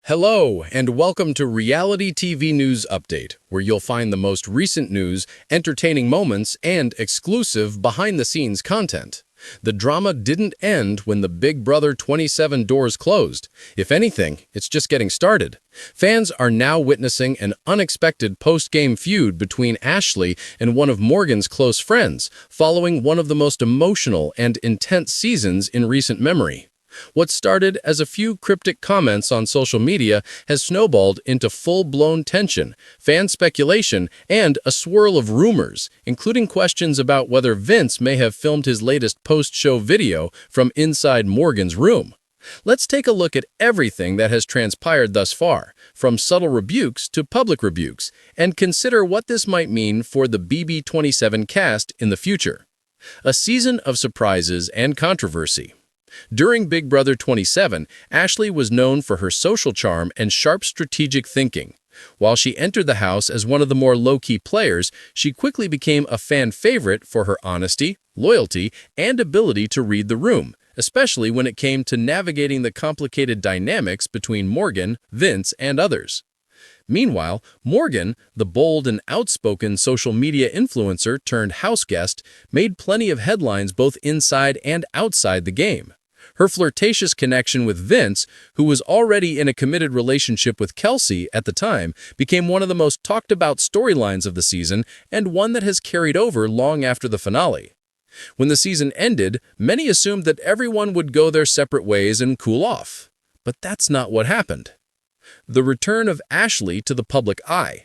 Hello, and welcome to Reality TV News Update, where you'll find the most recent news, entertaining moments, and exclusive behind-the-scenes content. The drama didn't end when the Big Brother 27 doors closed. If anything, it's just getting started. Fans are now witnessing an unexpected post-game feud between Ashley and one of Morgan's close friends, following one of the most emotional and intense seasons in recent memory. What started as a few cryptic comments on social media has snowballed into full-blown tension, fan speculation, and a swirl of rumors, including questions about whether Vince may have filmed his latest post-show video from inside Morgan's room. Let's take a look at everything that has transpired thus far, from subtle rebukes to public rebukes, and consider what this might mean for the BB27 cast in the future. A season of surprises and controversy. During Big Brother 27, Ashley was known for her social charm and sharp strategic thinking. While she entered the house as one of the more low-key players, she quickly became a fan favorite for her honesty, loyalty, and ability to read the room, especially when it came to navigating the complicated dynamics between Morgan, Vince, and others. Meanwhile, Morgan, the bold and outspoken social media influencer turned house guest, made plenty of headlines both inside and outside the game. Her flirtatious connection with Vince, who was already in a committed relationship with Kelsey at the time, became one of the most talked-about storylines of the season and one that has carried over long after the finale. When the season ended, many assumed that everyone would go their separate ways and cool off. But that's not what happened. The return of Ashley to the public eye.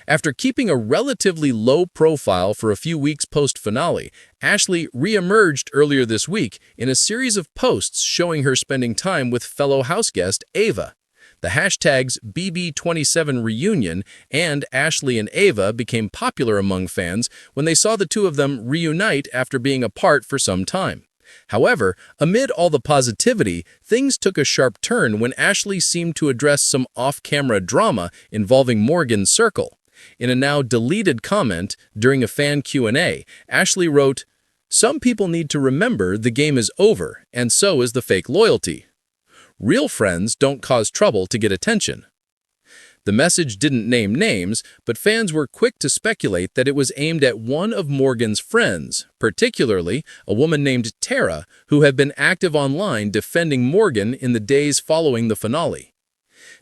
After keeping a relatively low profile for a few weeks post-finale, Ashley re-emerged earlier this week in a series of posts showing her spending time with fellow houseguest Ava. The hashtags BB27reunion and Ashley and Ava became popular among fans when they saw the two of them reunite after being apart for some time. However, amid all the positivity, things took a sharp turn when Ashley seemed to address some off-camera drama involving Morgan's circle. In a now deleted comment during a fan Q&A, Ashley wrote, "Some people need to remember the game is over, and so is the fake loyalty. Real friends don't cause trouble to get attention." The message didn't name names, but fans were quick to speculate that it was aimed at one of Morgan's friends, particularly a woman named Tara, who had been active online defending Morgan in the days following the finale.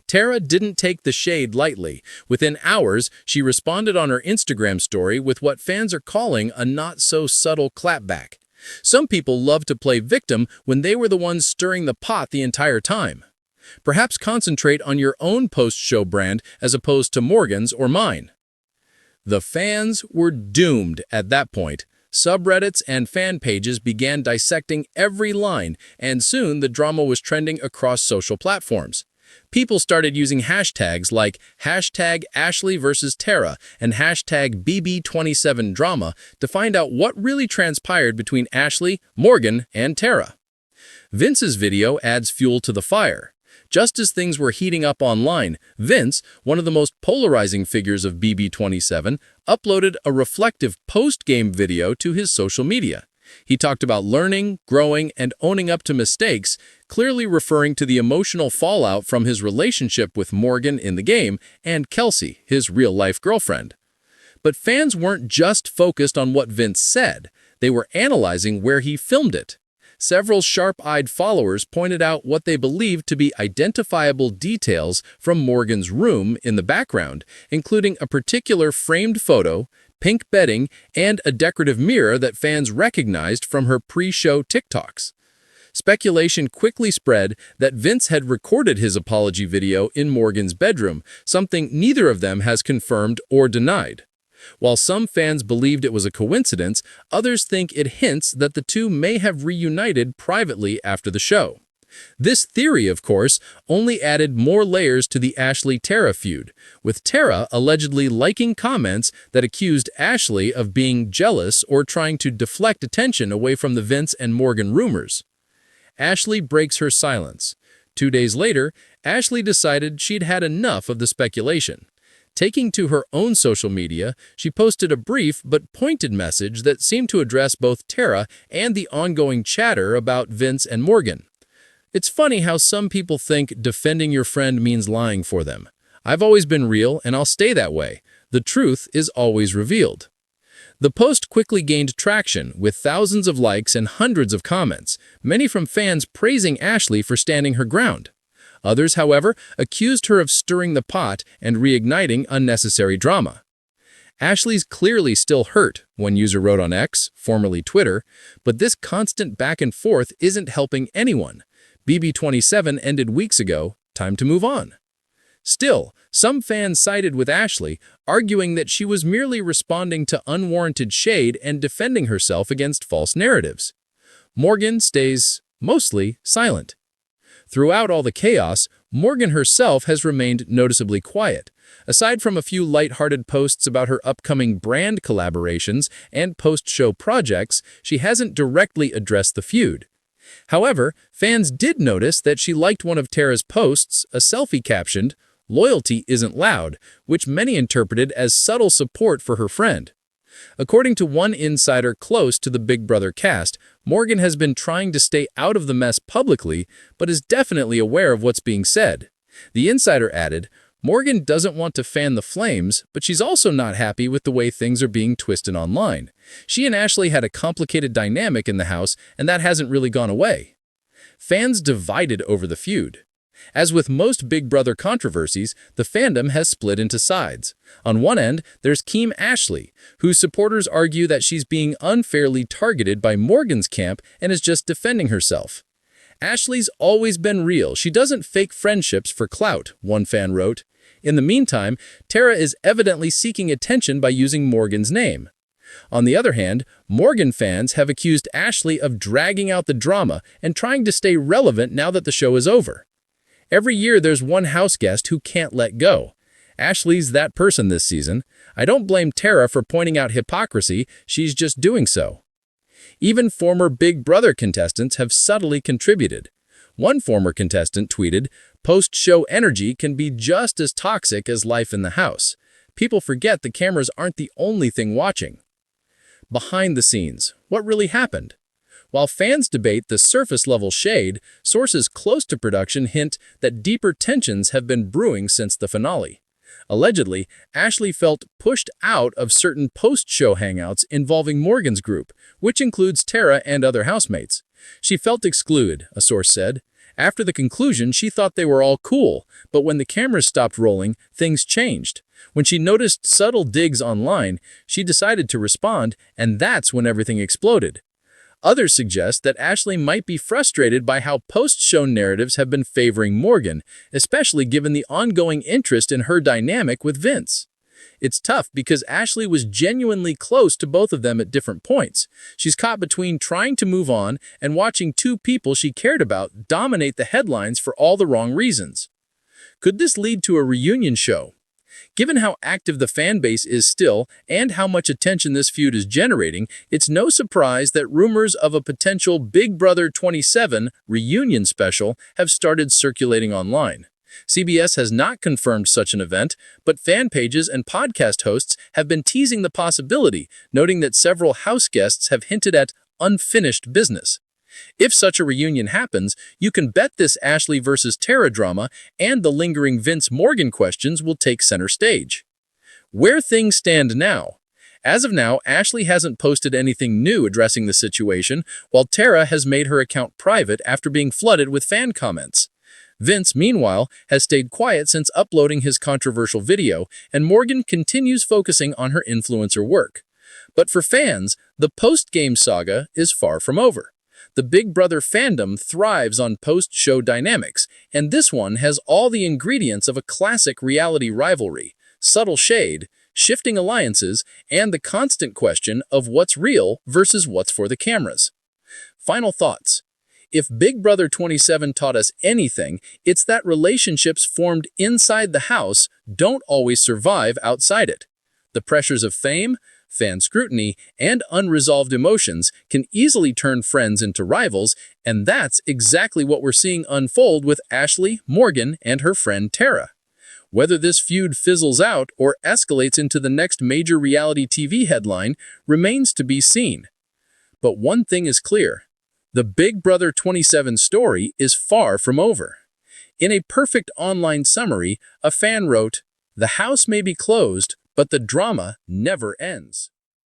Tara didn't take the shade lightly. Within hours, she responded on her Instagram story with what fans are calling a not-so-subtle clapback. Some people love to play victim when they were the ones stirring the pot the entire time. Perhaps concentrate on your own post-show brand as opposed to Morgan's or mine. The fans were doomed at that point. Subreddits and fan pages began dissecting every line, and soon the drama was trending across social platforms. People started using hashtags like hashtag Ashley versus Tara and hashtag BB27drama to find out what really transpired between Ashley, Morgan, and Tara. Vince's video adds fuel to the fire. Just as things were heating up online, Vince, one of the most polarizing figures of BB27, uploaded a reflective post-game video to his social media. He talked about learning, growing, and owning up to mistakes, clearly referring to the emotional fallout from his relationship with Morgan in the game and Kelsey, his real-life girlfriend. But fans weren't just focused on what Vince said. They were analyzing where he filmed it. Several sharp-eyed followers pointed out what they believed to be identifiable details from Morgan's room in the background, including a particular framed photo, pink bedding, and a decorative mirror that fans recognized from her pre-show TikToks. Speculation quickly spread that Vince had recorded his apology video in Morgan's bedroom, something neither of them has confirmed or denied. While some fans believed it was a coincidence, others think it hints that the two may have reunited privately after the show. This theory, of course, only added more layers to the Ashley-Tara feud, with Tara allegedly liking comments that accused Ashley of being jealous or trying to deflect attention away from the Vince and Morgan rumors. Ashley breaks her silence. 2 days later, Ashley decided she'd had enough of the speculation. Taking to her own social media, she posted a brief but pointed message that seemed to address both Tara and the ongoing chatter about Vince and Morgan. It's funny how some people think defending your friend means lying for them. I've always been real, and I'll stay that way. The truth is always revealed. The post quickly gained traction, with thousands of likes and hundreds of comments, many from fans praising Ashley for standing her ground. Others, however, accused her of stirring the pot and reigniting unnecessary drama. Ashley's clearly still hurt, one user wrote on X, formerly Twitter, but this constant back and forth isn't helping anyone. BB27 ended weeks ago, time to move on. Still, some fans sided with Ashley, arguing that she was merely responding to unwarranted shade and defending herself against false narratives. Morgan stays mostly silent. Throughout all the chaos, Morgan herself has remained noticeably quiet. Aside from a few lighthearted posts about her upcoming brand collaborations and post-show projects, she hasn't directly addressed the feud. However, fans did notice that she liked one of Tara's posts, a selfie captioned, "Loyalty isn't loud," which many interpreted as subtle support for her friend. According to one insider close to the Big Brother cast, Morgan has been trying to stay out of the mess publicly, but is definitely aware of what's being said. The insider added, Morgan doesn't want to fan the flames, but she's also not happy with the way things are being twisted online. She and Ashley had a complicated dynamic in the house, and that hasn't really gone away. Fans divided over the feud. As with most Big Brother controversies, the fandom has split into sides. On one end, there's Team Ashley, whose supporters argue that she's being unfairly targeted by Morgan's camp and is just defending herself. Ashley's always been real. She doesn't fake friendships for clout, one fan wrote. In the meantime, Tara is evidently seeking attention by using Morgan's name. On the other hand, Morgan fans have accused Ashley of dragging out the drama and trying to stay relevant now that the show is over. Every year there's one house guest who can't let go. Ashley's that person this season. I don't blame Tara for pointing out hypocrisy, she's just doing so. Even former Big Brother contestants have subtly contributed. One former contestant tweeted, "Post-show energy can be just as toxic as life in the house. People forget the cameras aren't the only thing watching." Behind the scenes, what really happened? While fans debate the surface-level shade, sources close to production hint that deeper tensions have been brewing since the finale. Allegedly, Ashley felt pushed out of certain post-show hangouts involving Morgan's group, which includes Tara and other housemates. She felt excluded, a source said. After the conclusion, she thought they were all cool, but when the cameras stopped rolling, things changed. When she noticed subtle digs online, she decided to respond, and that's when everything exploded. Others suggest that Ashley might be frustrated by how post-show narratives have been favoring Morgan, especially given the ongoing interest in her dynamic with Vince. It's tough because Ashley was genuinely close to both of them at different points. She's caught between trying to move on and watching two people she cared about dominate the headlines for all the wrong reasons. Could this lead to a reunion show? Given how active the fan base is still and how much attention this feud is generating, it's no surprise that rumors of a potential Big Brother 27 reunion special have started circulating online. CBS has not confirmed such an event, but fan pages and podcast hosts have been teasing the possibility, noting that several house guests have hinted at unfinished business. If such a reunion happens, you can bet this Ashley versus Tara drama and the lingering Vince-Morgan questions will take center stage. Where things stand now. As of now, Ashley hasn't posted anything new addressing the situation, while Tara has made her account private after being flooded with fan comments. Vince, meanwhile, has stayed quiet since uploading his controversial video, and Morgan continues focusing on her influencer work. But for fans, the post-game saga is far from over. The Big Brother fandom thrives on post-show dynamics, and this one has all the ingredients of a classic reality rivalry: subtle shade, shifting alliances, and the constant question of what's real versus what's for the cameras. Final thoughts. If Big Brother 27 taught us anything, it's that relationships formed inside the house don't always survive outside it. The pressures of fame, fan scrutiny, and unresolved emotions can easily turn friends into rivals, and that's exactly what we're seeing unfold with Ashley, Morgan, and her friend Tara. Whether this feud fizzles out or escalates into the next major reality TV headline remains to be seen. But one thing is clear: The Big Brother 27 story is far from over. In a perfect online summary, a fan wrote, "The house may be closed, but the drama never ends."